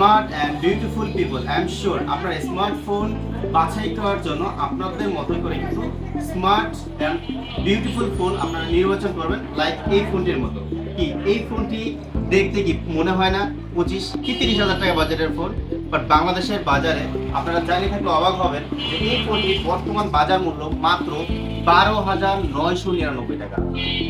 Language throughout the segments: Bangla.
Smart and beautiful people, I am sure আপনার স্মার্টফোন বাছাই করার জন্য আপনাদের মতো করে কিন্তু স্মার্ট অ্যান্ড বিউটিফুল ফোন আপনারা নির্বাচন করবেন, লাইক এই ফোনটির মতো। কি এই ফোনটি দেখতে কি মনে হয় না 25 কি 30,000 টাকা বাজেটের ফোন? বাট বাংলাদেশের বাজারে আপনারা জানিয়ে থাকলে অবাক হবেন যে এই ফোনটির বর্তমান বাজার মূল্য মাত্র 12,999 টাকা।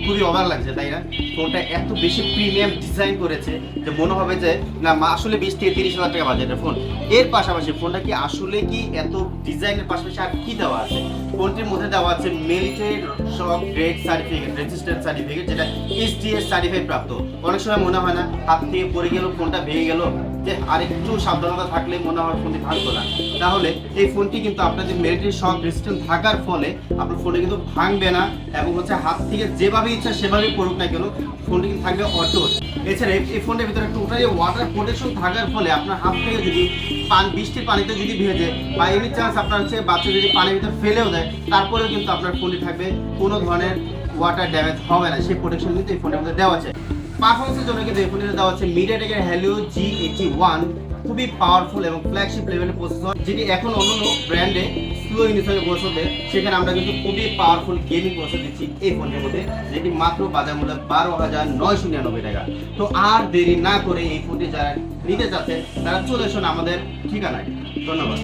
খুবই অবাক লাগছে তাই না? ফোনটা এত বেশি প্রিমিয়াম ডিজাইন করেছে যে মনে হবে যে না আসলে 20 থেকে 30,000 টাকা বাজেটের ফোন। এর পাশাপাশি ফোনটা কি আসলে কি এত ডিজাইনের পাশাপাশি আর কি দেওয়া আছে? ফোনটির মধ্যে দেওয়া আছে মিলিটারি সব গ্রেড সার্টিফিকেট, রেজিস্টার্ড সার্টিফিকেট, যেটা SDS সার্টিফাইড প্রাপ্ত। অনেক সময় মনে হয় না হাত থেকে পড়ে গেল, ফোনটা ভেঙে গেল, যে আরেকটু সাবধানতা থাকলে মনে হয় ফোনটি ভাঙতো না। তাহলে এই ফোনটি কিন্তু আপনাদের মিলিটারি সব রেজিস্ট্রেশন থাকার ফলে আপনার ফোনটি কিন্তু ভাঙবে না, এবং হচ্ছে হাত থেকে যেভাবে ইচ্ছা সেভাবেই পড়ুক না কেন ফোনটি কিন্তু থাকবে অটুট। এছাড়া এই ফোনটির ভিতরে টোটালি ওয়াটার প্রোটেকশন থাকার ফলে আপনার হাত থেকে যদি বৃষ্টির পানিতে যদি ভেজে বা এনি চান্স আপনার হচ্ছে বাচ্চা যদি পানির ভিতরে ফেলেও দেয়, তারপরেও কিন্তু আপনার ফোনটি থাকবে, কোনো ধরনের ওয়াটার ড্যামেজ হবে না। সেই প্রোটেকশন কিন্তু এই ফোনের মধ্যে দেওয়া আছে। পারফরমেন্সের জন্য কিন্তু এই ফোনটিতে দেওয়া আছে মিডিয়াটেকের Helio G81, খুবই পাওয়ারফুল এবং ফ্ল্যাগশিপ লেভেলের প্রসেসর, যেটি এখন অন্যান্য ব্র্যান্ডে স্লো ইউনিসের প্রসেসর দেয়। সেখানে আমরা কিন্তু খুবই পাওয়ারফুল গেমিং প্রসেসর দিচ্ছি এই ফোনের মধ্যে, যেটি মাত্র বাজার মূল্য 12,999 টাকা। তো আর দেরি না করে এই ফোনটি যারা নিতে চাচ্ছে তারা চলে আসুন আমাদের ঠিকানায়। ধন্যবাদ।